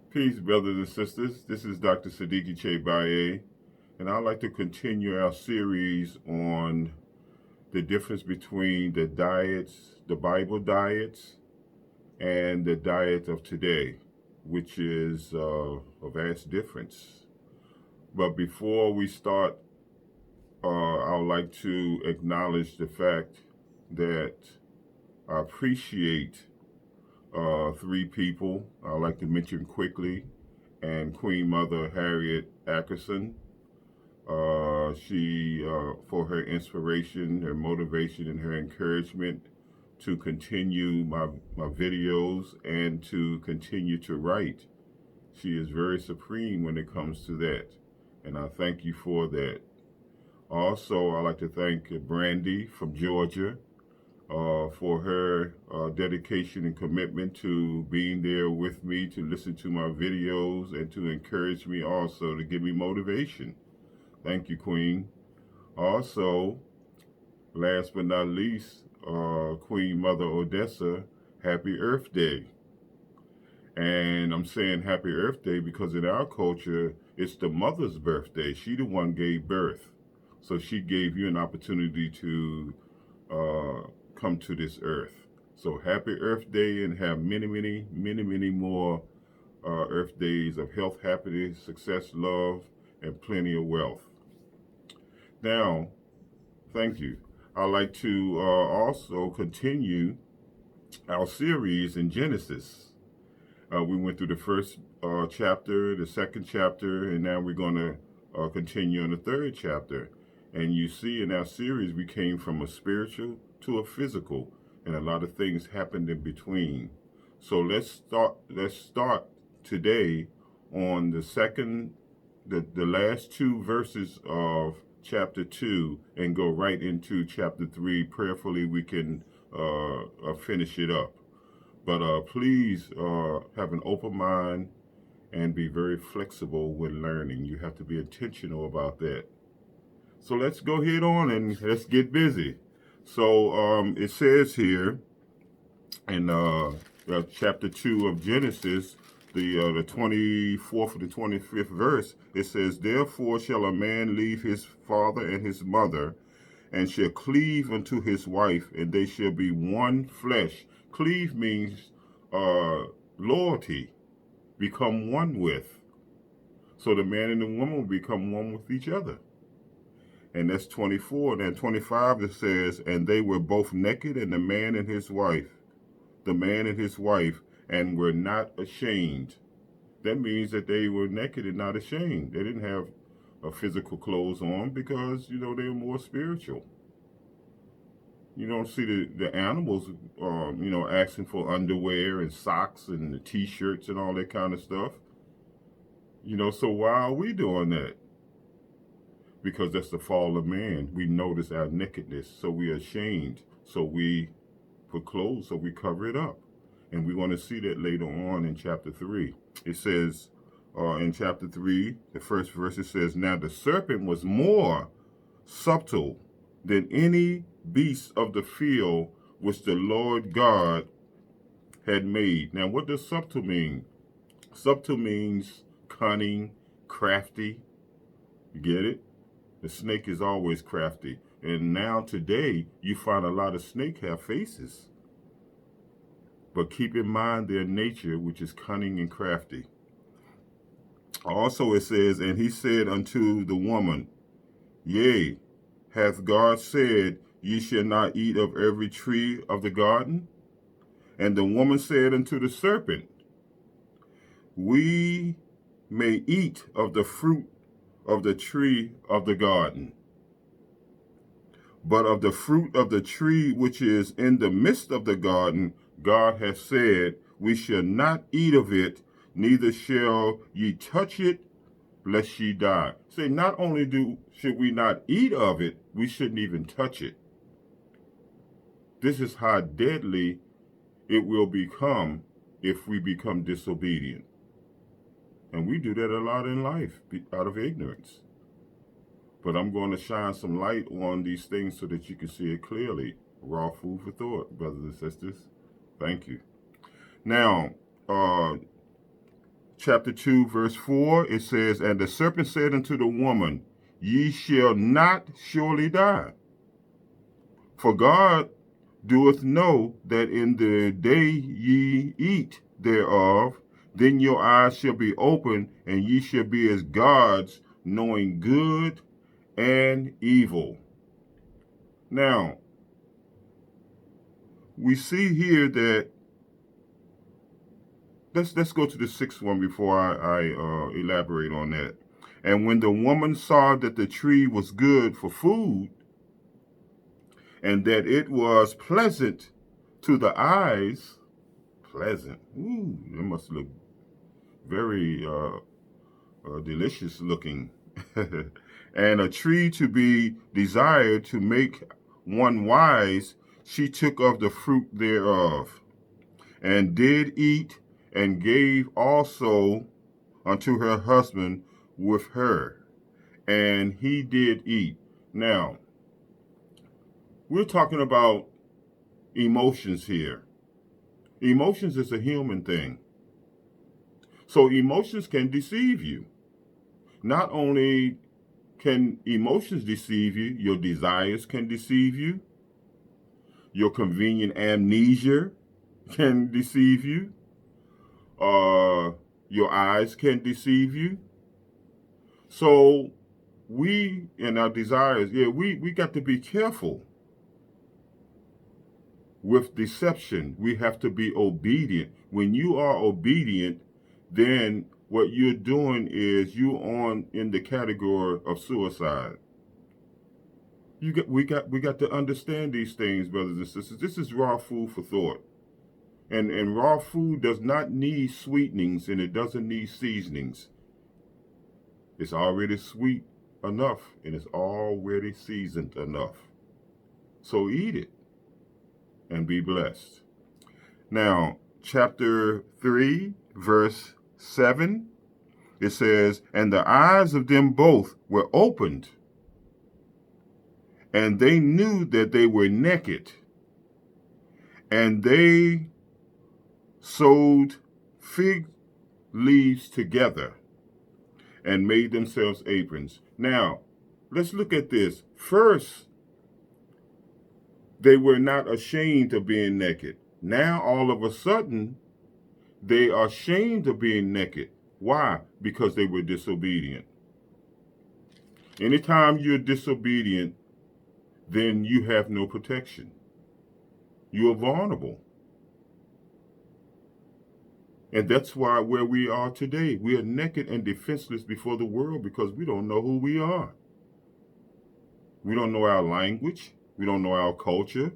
Peace, brothers and sisters. This is Dr. Siddiqui Chebaye, and I'd like to continue our series on the difference between the diets, the Bible diets, and the diet of today, which is a vast difference. But before we start, I would like to acknowledge the fact that I appreciate three people I'd like to mention quickly, and Queen Mother Harriet Ackerson. She, for her inspiration, her motivation, and her encouragement to continue my videos and to continue to write. She is very supreme when it comes to that. And I thank you for that. Also, I'd like to thank Brandy from Georgia for her dedication and commitment to being there with me to listen to my videos and to encourage me also to give me motivation. Thank you, Queen. Also, last but not least, Queen Mother Odessa, Happy Earth Day. And I'm saying Happy Earth Day because in our culture, it's the mother's birthday. She the one gave birth. So she gave you an opportunity to come to this earth. So happy Earth Day and have many more Earth Days of health, happiness, success, love, and plenty of wealth. Now, thank you. I'd like to also continue our series in Genesis. We went through the first chapter, the second chapter, and now we're going to continue on the third chapter. And you see in our series, we came from a spiritual to a physical, and a lot of things happened in between. So let's start today on the last two verses of chapter 2 and go right into chapter 3. Prayerfully, we can finish it up. But please have an open mind and be very flexible when learning. You have to be intentional about that. So let's go head on and let's get busy. So it says here in chapter 2 of Genesis, the 24th and the 25th verse, it says, "Therefore shall a man leave his father and his mother, and shall cleave unto his wife, and they shall be one flesh." Cleave means loyalty, become one with. So the man and the woman will become one with each other. And that's 24. And then 25 it says, "And they were both naked, and the man and his wife, and were not ashamed." That means that they were naked and not ashamed. They didn't have physical clothes on because, they were more spiritual. You don't see the animals, asking for underwear and socks and the T-shirts and all that kind of stuff. So why are we doing that? Because that's the fall of man. We notice our nakedness, so we are ashamed. So we put clothes, so we cover it up. And we're going to see that later on in chapter 3. It says in chapter 3, the first verse, it says, "Now the serpent was more subtle than any beast of the field which the Lord God had made." Now, what does subtle mean? Subtle means cunning, crafty. You get it? The snake is always crafty. And now today, you find a lot of snakes have faces. But keep in mind their nature, which is cunning and crafty. Also it says, "And he said unto the woman, Yea, hath God said, Ye shall not eat of every tree of the garden? And the woman said unto the serpent, We may eat of the fruit of the tree of the garden. But of the fruit of the tree which is in the midst of the garden, God hath said, We shall not eat of it, neither shall ye touch it, lest ye die." Say, not only should we not eat of it, we shouldn't even touch it. This is how deadly it will become if we become disobedient. And we do that a lot in life out of ignorance. But I'm going to shine some light on these things so that you can see it clearly. Raw food for thought, brothers and sisters. Thank you. Now, chapter 2, verse 4, it says, And the serpent said unto the woman, Ye shall not surely die. For God doeth know that in the day ye eat thereof, then your eyes shall be opened, and ye shall be as gods, knowing good and evil. Now, we see here that, let's go to the sixth one before I elaborate on that. And when the woman saw that the tree was good for food, and that it was pleasant to the eyes, pleasant, ooh, it must look very delicious looking, and a tree to be desired to make one wise, she took of the fruit thereof, and did eat, and gave also unto her husband with her, and he did eat. Now, we're talking about emotions here. Emotions is a human thing. So emotions can deceive you. Not only can emotions deceive you, your desires can deceive you. Your convenient amnesia can deceive you. Your eyes can deceive you. So we, in our desires, we got to be careful with deception. We have to be obedient. When you are obedient, then what you're doing is you're in the category of suicide. We got to understand these things, brothers and sisters. This is raw food for thought. And raw food does not need sweetenings, and it doesn't need seasonings. It's already sweet enough, and it's already seasoned enough. So eat it and be blessed. Now, chapter 3, verse 7, it says, And the eyes of them both were opened, and they knew that they were naked, and they sewed fig leaves together and made themselves aprons. Now, let's look at this. First, they were not ashamed of being naked. Now, all of a sudden, they are ashamed of being naked. Why? Because they were disobedient. Anytime you're disobedient, then you have no protection. You are vulnerable. And that's why where we are today, we are naked and defenseless before the world because we don't know who we are. We don't know our language. We don't know our culture.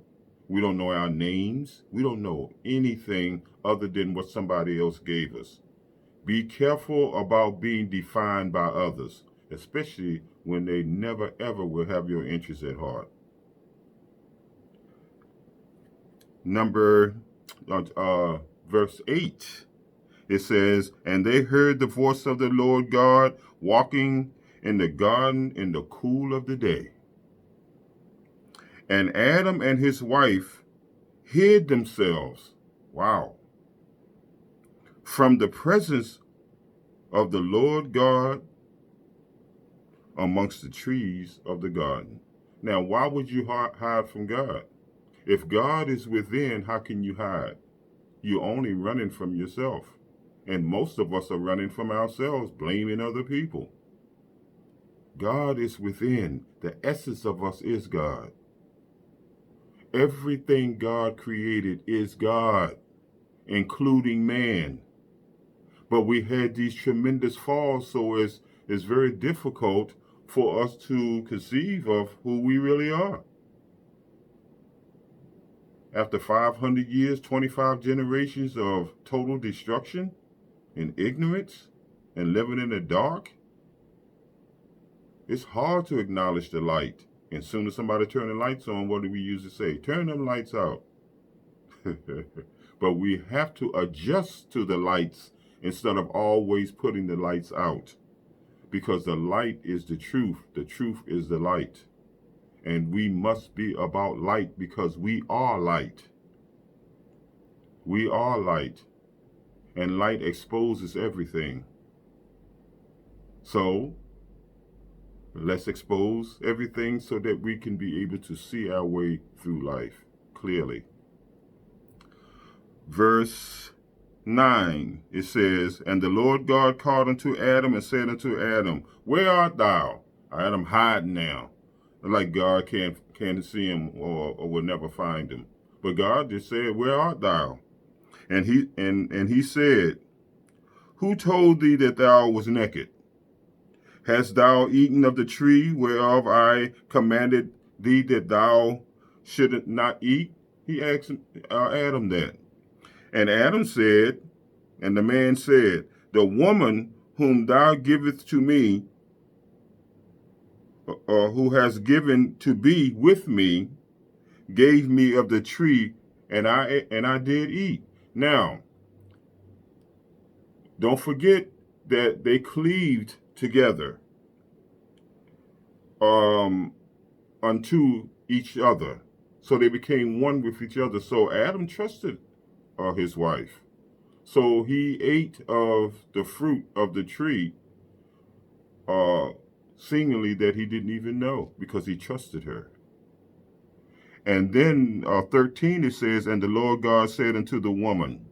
We don't know our names. We don't know anything other than what somebody else gave us. Be careful about being defined by others, especially when they never ever will have your interests at heart. Verse 8. It says, And they heard the voice of the Lord God walking in the garden in the cool of the day. And Adam and his wife hid themselves, from the presence of the Lord God amongst the trees of the garden. Now, why would you hide from God? If God is within, how can you hide? You're only running from yourself. And most of us are running from ourselves, blaming other people. God is within. The essence of us is God. Everything God created is God, including man. But we had these tremendous falls, so it's very difficult for us to conceive of who we really are. After 500 years, 25 generations of total destruction, in ignorance and living in the dark, it's hard to acknowledge the light. And soon as somebody turn the lights on, what do we usually say? Turn them lights out. But we have to adjust to the lights instead of always putting the lights out. Because the light is the truth. The truth is the light. And we must be about light because we are light. We are light. and light exposes everything. So let's expose everything so that we can be able to see our way through life clearly. Verse 9, it says, And the Lord God called unto Adam and said unto Adam, Where art thou? Adam hiding now. Like God can't see him or will never find him. But God just said, Where art thou? And he said, Who told thee that thou was naked? Hast thou eaten of the tree whereof I commanded thee that thou shouldest not eat? He asked Adam that. And Adam said, and the man said, The woman whom thou givest to me, or who has given to be with me, gave me of the tree, and I did eat. Now, don't forget that they cleaved together unto each other. So they became one with each other. So Adam trusted his wife. So he ate of the fruit of the tree, seemingly that he didn't even know, because he trusted her. And then 13 it says, And the Lord God said unto the woman,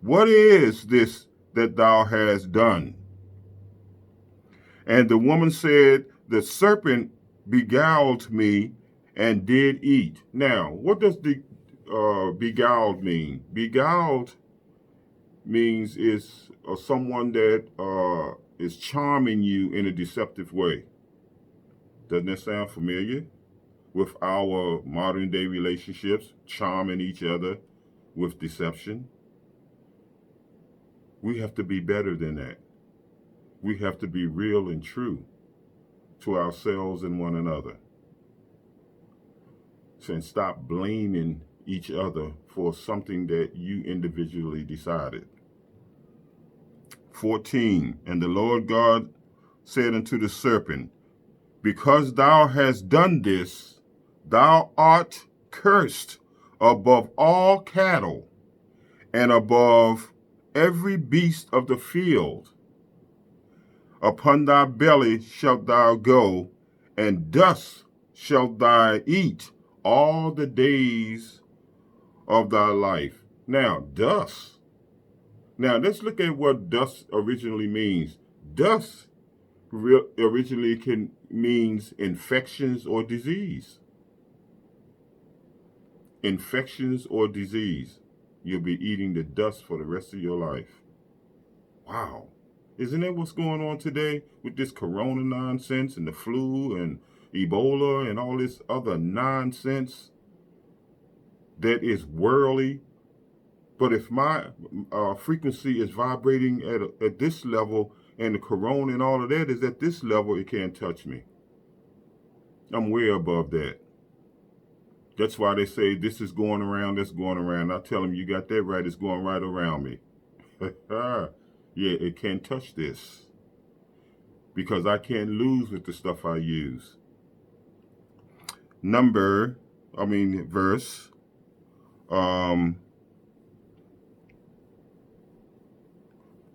What is this that thou hast done? And the woman said, The serpent beguiled me and did eat. Now, what does the beguiled mean? Beguiled means is someone that is charming you in a deceptive way. Doesn't that sound familiar with our modern day relationships, charming each other with deception? We have to be better than that. We have to be real and true to ourselves and one another. And stop blaming each other for something that you individually decided. 14, And the Lord God said unto the serpent, Because thou hast done this, thou art cursed above all cattle and above every beast of the field. Upon thy belly shalt thou go, and dust shalt thou eat all the days of thy life. Now, dust. Now, let's look at what dust originally means. Dust originally means infections or disease. Infections or disease. You'll be eating the dust for the rest of your life. Wow. Isn't that what's going on today with this corona nonsense and the flu and Ebola and all this other nonsense that is worldly? But if my frequency is vibrating at this level and the corona and all of that is at this level, it can't touch me. I'm way above that. That's why they say this is going around, that's going around. I tell them, you got that right, it's going right around me. Yeah, it can't touch this because I can't lose with the stuff I use. Verse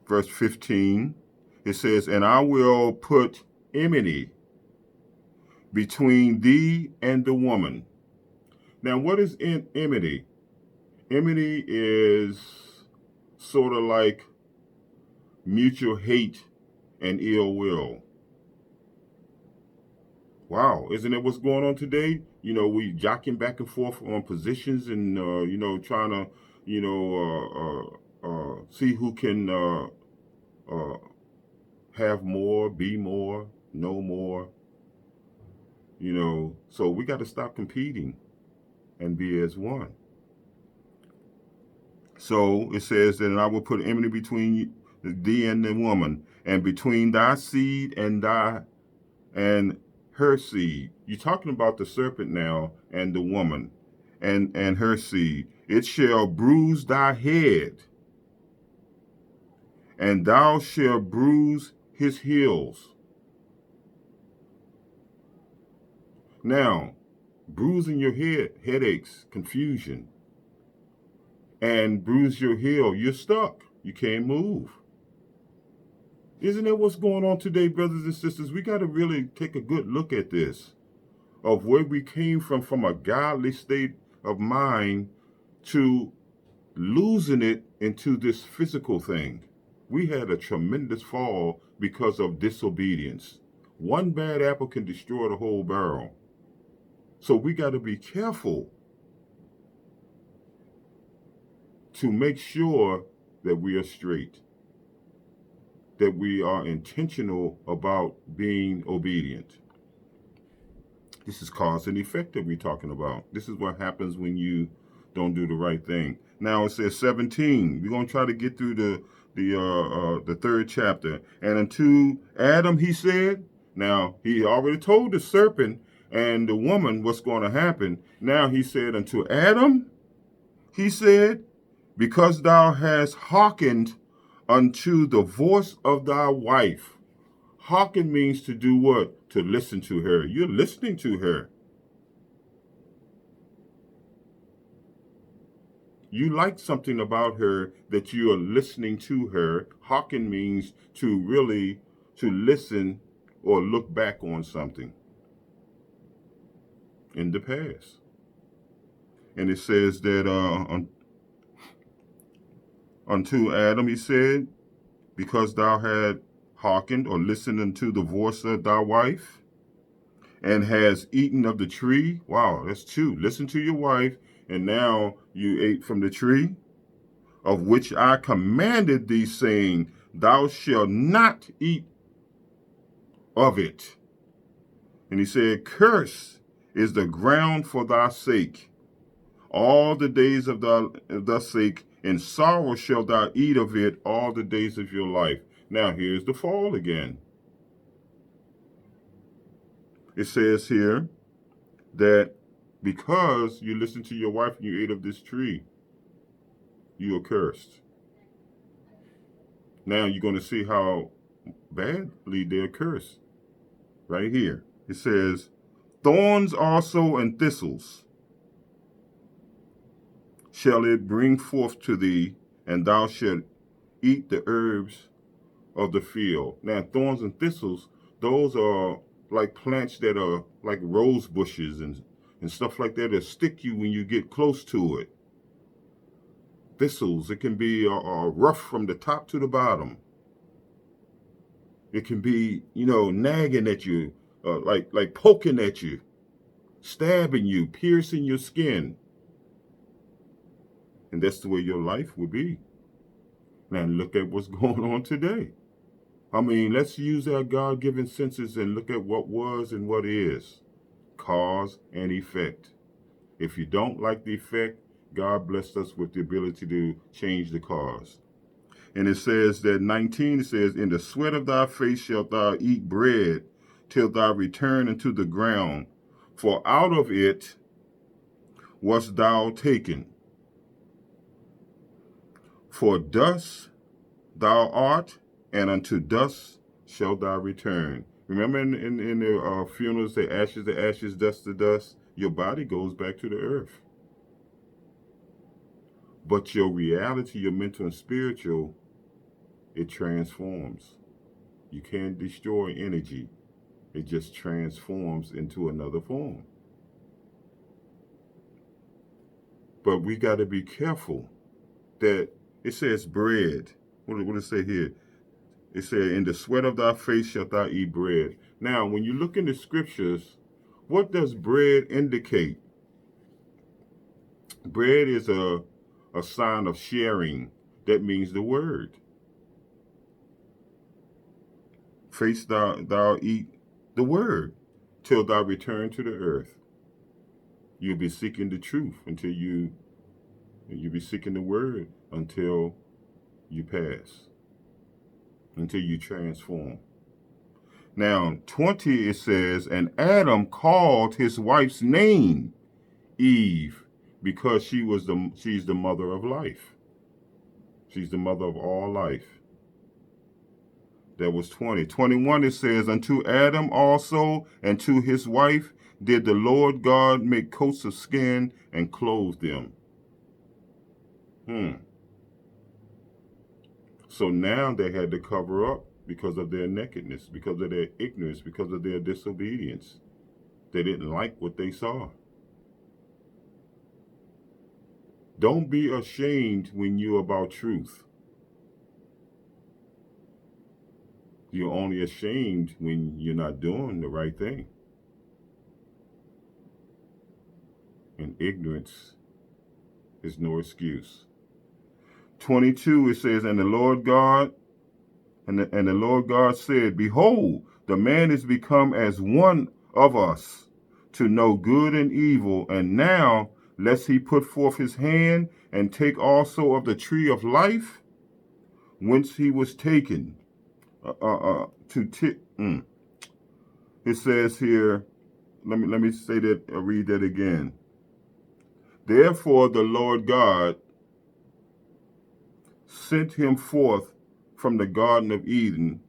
verse 15, it says, And I will put enmity between thee and the woman. Now, what is enmity? Enmity is sort of like mutual hate and ill will. Wow, isn't it what's going on today? You know, we jockeying back and forth on positions and, trying to, see who can have more, be more, know more. So we got to stop competing and be as one. So it says that, And I will put enmity between thee and the woman, and between thy seed and her seed. You're talking about the serpent now and the woman and her seed. It shall bruise thy head, and thou shalt bruise his heels. Now, bruising your head, headaches, confusion, and bruise your heel, you're stuck. You can't move. Isn't that what's going on today, brothers and sisters? We got to really take a good look at this, of where we came from a godly state of mind to losing it into this physical thing. We had a tremendous fall because of disobedience. One bad apple can destroy the whole barrel. So we got to be careful to make sure that we are straight, that we are intentional about being obedient. This is cause and effect that we're talking about. This is what happens when you don't do the right thing. Now it says 17. We're going to try to get through the third chapter. And unto Adam, he said, now he already told the serpent and the woman what's going to happen. Now he said unto Adam, he said, because thou hast hearkened unto the voice of thy wife. Hearken means to do what? To listen to her. You're listening to her. You like something about her that you are listening to her. Hearken means to really to listen or look back on something in the past. And it says that unto Adam, he said, because thou had hearkened or listened unto the voice of thy wife, and has eaten of the tree. Wow, that's two. Listen to your wife, and now you ate from the tree, of which I commanded thee, saying, thou shalt not eat of it. And he said, curse is the ground for thy sake. All the days of thy sake, in sorrow shalt thou eat of it all the days of your life. Now here's the fall again. It says here that because you listened to your wife and you ate of this tree, you are cursed. Now you're going to see how badly they're cursed. Right here. It says, thorns also and thistles shall it bring forth to thee, and thou shalt eat the herbs of the field. Now, thorns and thistles, those are like plants that are like rose bushes and stuff like that stick you when you get close to it. Thistles, it can be rough from the top to the bottom. It can be, nagging at you, like poking at you, stabbing you, piercing your skin. And that's the way your life will be. Now look at what's going on today. I mean, let's use our God-given senses and look at what was and what is. Cause and effect. If you don't like the effect, God blessed us with the ability to change the cause. And it says that 19, it says, in the sweat of thy face shalt thou eat bread till thou return into the ground. For out of it wast thou taken. For dust thou art, and unto dust shalt thou return. Remember in the funerals, the ashes, dust to dust. Your body goes back to the earth. But your reality, your mental and spiritual, it transforms. You can't destroy energy. It just transforms into another form. But we got to be careful that it says bread. What does it say here? It says, in the sweat of thy face shalt thou eat bread. Now, when you look in the scriptures, what does bread indicate? Bread is a sign of sharing. That means the word. Face thou eat the word till thou return to the earth. You'll be seeking the truth until you'll be seeking the word until you pass, until you transform. Now, 20, it says, and Adam called his wife's name Eve, because she's the mother of life. She's the mother of all life. That was 20. 21, it says, unto Adam also and to his wife did the Lord God make coats of skin and clothe them. So now they had to cover up because of their nakedness, because of their ignorance, because of their disobedience. They didn't like what they saw. Don't be ashamed when you're about truth. You're only ashamed when you're not doing the right thing. And ignorance is no excuse. 22, it says, and the Lord God said, behold, the man is become as one of us to know good and evil, and now lest he put forth his hand and take also of the tree of life, whence he was taken. It says here, let me say that, read that again. Therefore the Lord God sent him forth from the Garden of Eden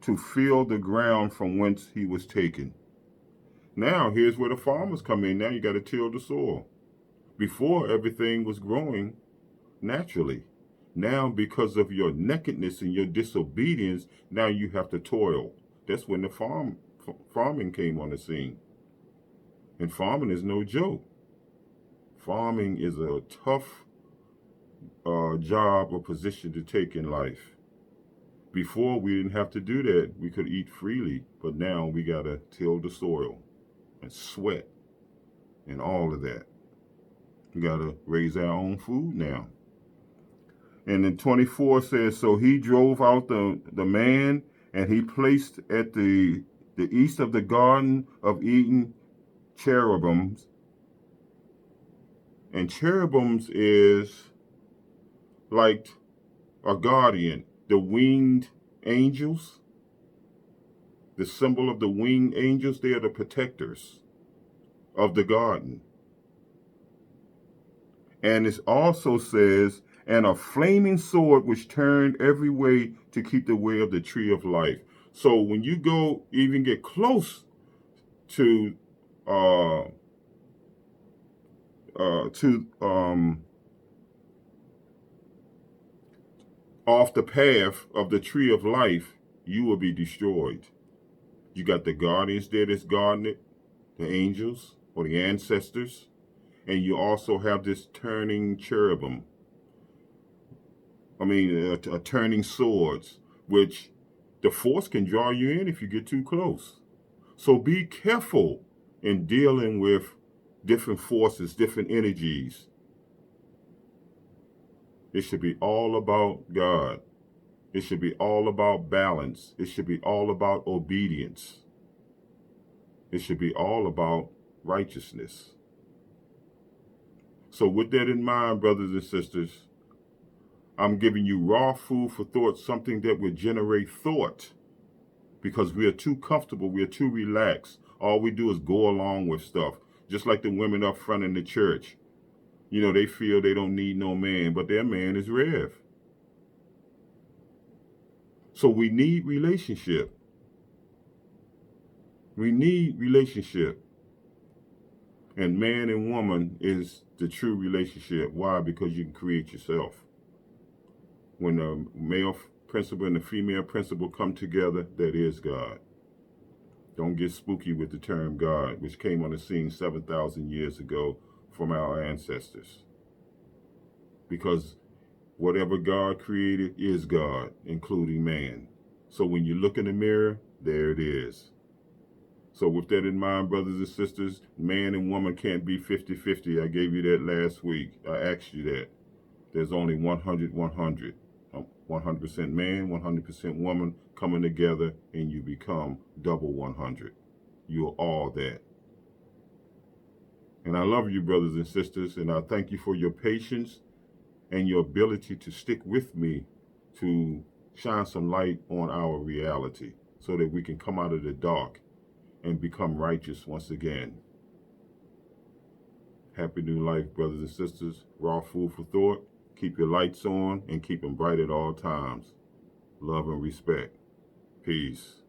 to fill the ground from whence he was taken. Now, here's where the farmers come in. Now you got to till the soil. Before, everything was growing naturally. Now, because of your nakedness and your disobedience, now you have to toil. That's when the farming came on the scene. And farming is no joke. Farming is a tough job or position to take in life. Before, we didn't have to do that. We could eat freely, but now we got to till the soil and sweat and all of that. We got to raise our own food now. And then 24 says, so he drove out the man, and he placed at the east of the Garden of Eden cherubims. And cherubims is like a guardian. The winged angels, the symbol of the winged angels, they are the protectors of the garden. And it also says, and a flaming sword which turned every way to keep the way of the tree of life. So when you go even get close to off the path of the tree of life, you will be destroyed. You got the guardians there that's guarding it, the angels or the ancestors, and you also have this turning cherubim. Turning swords, which the force can draw you in if you get too close. So be careful in dealing with different forces, different energies. It should be all about God. It should be all about balance. It should be all about obedience. It should be all about righteousness. So with that in mind, brothers and sisters, I'm giving you raw food for thought, something that will generate thought, because we are too comfortable, we are too relaxed. All we do is go along with stuff, just like the women up front in the church. You know, they feel they don't need no man, but their man is Rev. So we need relationship. We need relationship. And man and woman is the true relationship. Why? Because you can create yourself. When the male principle and the female principle come together, that is God. Don't get spooky with the term God, which came on the scene 7,000 years ago from our ancestors. Because whatever God created is God, including man. So when you look in the mirror, there it is. So with that in mind, brothers and sisters, man and woman can't be 50-50. I gave you that last week. I asked you that. There's only 100-100. 100% man, 100% woman coming together, and you become double 100. You're all that. And I love you, brothers and sisters, and I thank you for your patience and your ability to stick with me to shine some light on our reality so that we can come out of the dark and become righteous once again. Happy new life, brothers and sisters. Raw food for thought. Keep your lights on and keep them bright at all times. Love and respect. Peace.